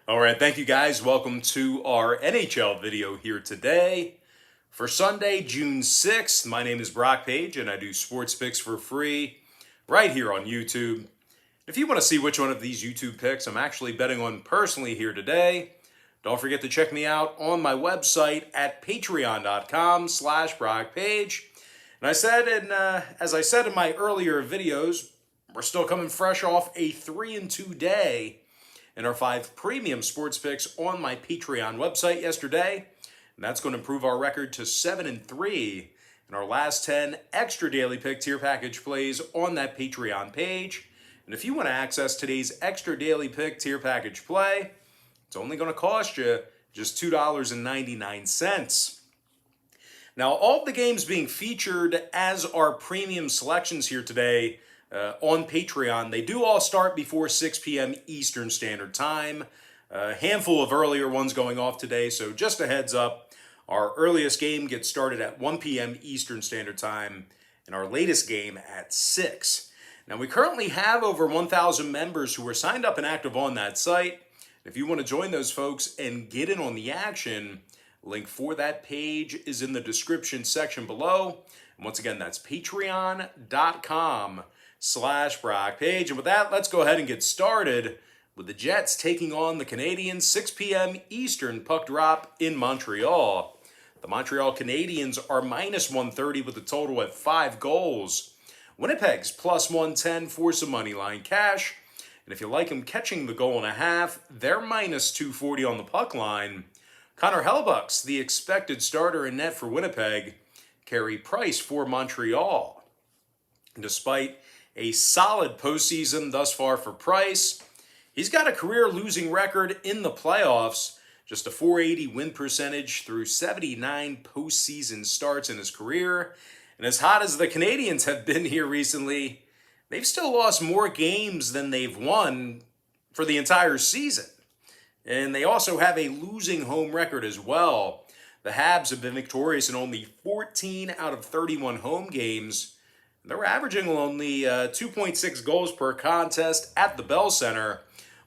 All right, thank you guys. Welcome to our NHL video here today. For Sunday, June 6th, my name is Brock Page and I do sports picks for free right here on YouTube. If you want to see which one of these YouTube picks I'm actually betting on personally here today, don't forget to check me out on my website at patreon.com/BrockPage. And as I said in my earlier videos, we're still coming fresh off a 3-2 day in our 5 premium sports picks on my Patreon website yesterday. And that's going to improve our record to 7-3 in our last 10 extra daily pick tier package plays on that Patreon page. And if you want to access today's extra daily pick tier package play, it's only going to cost you just $2.99. Now, all of the games being featured as our premium selections here today on Patreon, they do all start before 6 p.m. Eastern Standard Time. A handful of earlier ones going off today, so just a heads up, our earliest game gets started at 1 p.m. Eastern Standard Time, and our latest game at 6. Now, we currently have over 1,000 members who are signed up and active on that site. If you want to join those folks and get in on the action, link for that page is in the description section below. And once again, that's patreon.com/BrockPage. And with that, let's go ahead and get started with the Jets taking on the Canadiens, 6 p.m. Eastern puck drop in Montreal. The Montreal Canadiens are -130 with a total at 5 goals. Winnipeg's +110 for some money line cash. And if you like them catching the goal and a half, they're -240 on the puck line. Connor Hellebuyck's the expected starter in net for Winnipeg. Carey Price for Montreal. And despite a solid postseason thus far for Price, he's got a career losing record in the playoffs. Just a .480 win percentage through 79 postseason starts in his career. And as hot as the Canadiens have been here recently, they've still lost more games than they've won for the entire season. And they also have a losing home record as well. The Habs have been victorious in only 14 out of 31 home games. They're averaging only 2.6 goals per contest at the Bell Center.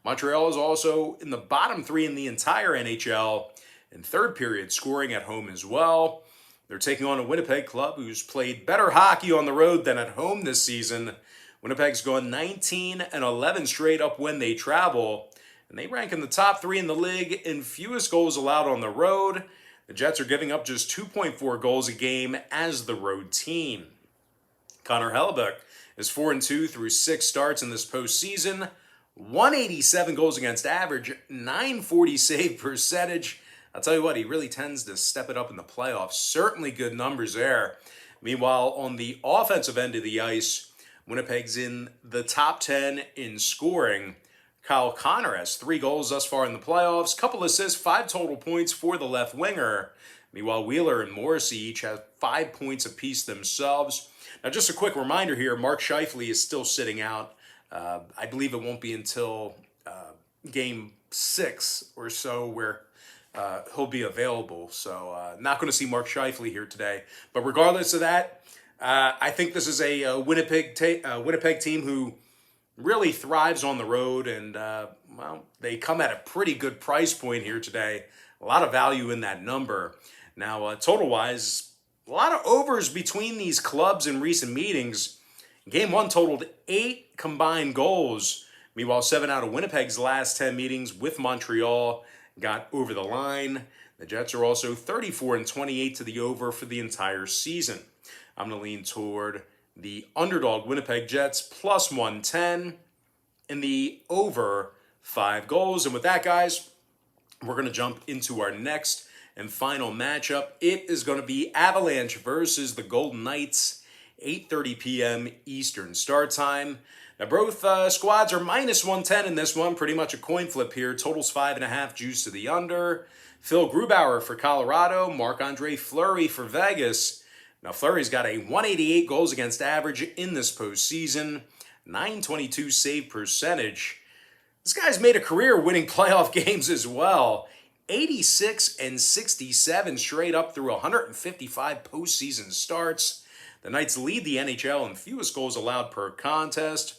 Montreal is also in the bottom 3 in the entire NHL in third period scoring at home as well. They're taking on a Winnipeg club who's played better hockey on the road than at home this season. Winnipeg's gone 19-11 straight up when they travel, and they rank in the top 3 in the league in fewest goals allowed on the road. The Jets are giving up just 2.4 goals a game as the road team. Connor Hellebuyck is 4-2 through 6 starts in this postseason. 187 goals against average, 940 save percentage. I'll tell you what, he really tends to step it up in the playoffs. Certainly good numbers there. Meanwhile, on the offensive end of the ice, Winnipeg's in the top 10 in scoring. Kyle Connor has 3 goals thus far in the playoffs, couple assists, 5 total points for the left winger. Meanwhile, Wheeler and Morrissey each have 5 points apiece themselves. Now, just a quick reminder here, Mark Scheifele is still sitting out. I believe it won't be until game 6 or so where he'll be available. So not going to see Mark Scheifele here today. But regardless of that, I think this is a Winnipeg team who really thrives on the road. And, they come at a pretty good price point here today. A lot of value in that number. Now, total-wise, a lot of overs between these clubs in recent meetings. Game 1 totaled 8 combined goals. Meanwhile, 7 out of Winnipeg's last 10 meetings with Montreal got over the line. The Jets are also 34-28 to the over for the entire season. I'm going to lean toward the underdog Winnipeg Jets +110 and the over 5 goals. And with that, guys, we're going to jump into our next and final matchup. It is going to be Avalanche versus the Golden Knights, 8:30 p.m. Eastern start time. Now, both squads are -110 in this one. Pretty much a coin flip here. Totals 5.5, juice to the under. Phil Grubauer for Colorado. Marc-Andre Fleury for Vegas. Now, Fleury's got a 188 goals against average in this postseason. 922 save percentage. This guy's made a career winning playoff games as well. 86-67 straight up through 155 postseason starts. The Knights lead the NHL in fewest goals allowed per contest.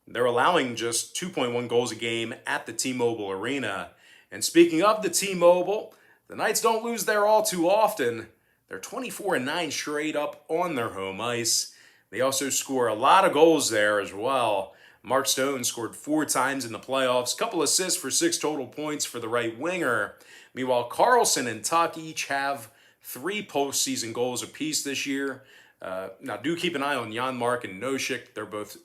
They're allowing just 2.1 goals a game at the T-Mobile Arena. And speaking of the T-Mobile, the Knights don't lose there all too often. They're 24-9 straight up on their home ice. They also score a lot of goals there as well. Mark Stone scored 4 times in the playoffs, couple assists for 6 total points for the right winger. Meanwhile, Carlson and Tuck each have 3 postseason goals apiece this year. Now, do keep an eye on Janmark and Nosek. They're both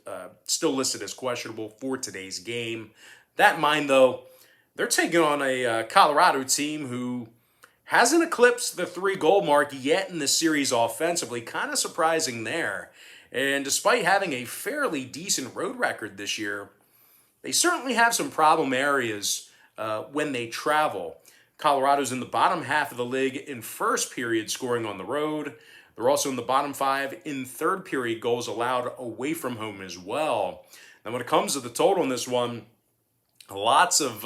still listed as questionable for today's game. That in mind, though, they're taking on a Colorado team who hasn't eclipsed the 3-goal mark yet in the series offensively. Kind of surprising there. And despite having a fairly decent road record this year, they certainly have some problem areas when they travel. Colorado's in the bottom half of the league in first period scoring on the road. They're also in the bottom 5 in third period goals allowed away from home as well. Now, when it comes to the total in this one, lots of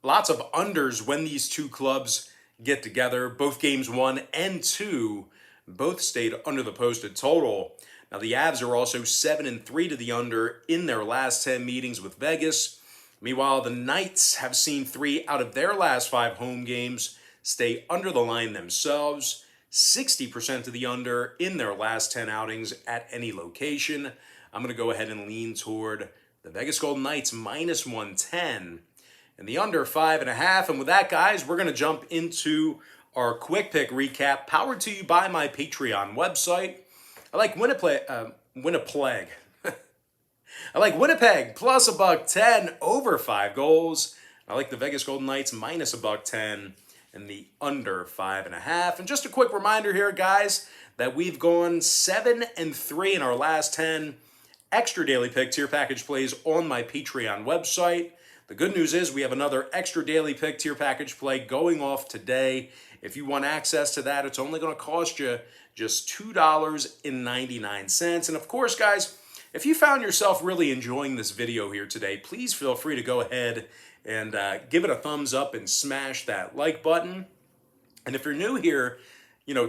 unders when these two clubs get together. Both games 1 and 2 both stayed under the posted total. Now, the Avs are also 7-3 to the under in their last 10 meetings with Vegas. Meanwhile, the Knights have seen 3 out of their last 5 home games stay under the line themselves. 60% to the under in their last 10 outings at any location. I'm going to go ahead and lean toward the Vegas Golden Knights minus 110 and the under 5.5. And with that, guys, we're going to jump into our quick pick recap, powered to you by my Patreon website. I like Winnipeg. I like Winnipeg plus $1.10 over 5 goals. I like the Vegas Golden Knights minus $1.10 and the under 5.5. And just a quick reminder here, guys, that we've gone 7-3 in our last 10 extra daily pick tier package plays on my Patreon website. The good news is we have another extra daily pick tier package play going off today. If you want access to that, it's only going to cost you just $2.99. And of course, guys, if you found yourself really enjoying this video here today, please feel free to go ahead and give it a thumbs up and smash that like button. And if you're new here,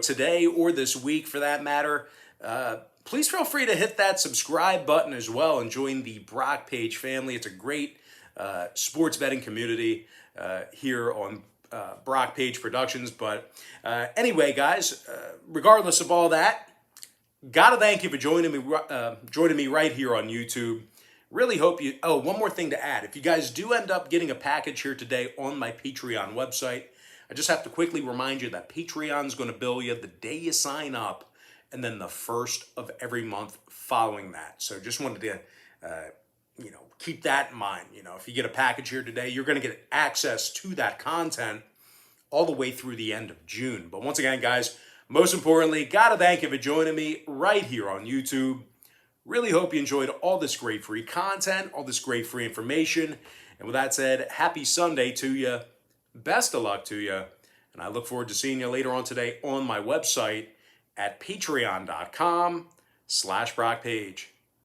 today or this week for that matter, please feel free to hit that subscribe button as well and join the Brock Page family. It's a great sports betting community here on Brock Page Productions. But anyway, guys, regardless of all that, gotta thank you for joining me right here on YouTube. Really hope you... Oh, one more thing to add. If you guys do end up getting a package here today on my Patreon website, I just have to quickly remind you that Patreon's going to bill you the day you sign up and then the first of every month following that. So just wanted to, keep that in mind. If you get a package here today, you're going to get access to that content all the way through the end of June. But once again, guys, most importantly, gotta thank you for joining me right here on YouTube. Really hope you enjoyed all this great free content, all this great free information. And with that said, happy Sunday to you. Best of luck to you. And I look forward to seeing you later on today on my website at patreon.com/BrockPage.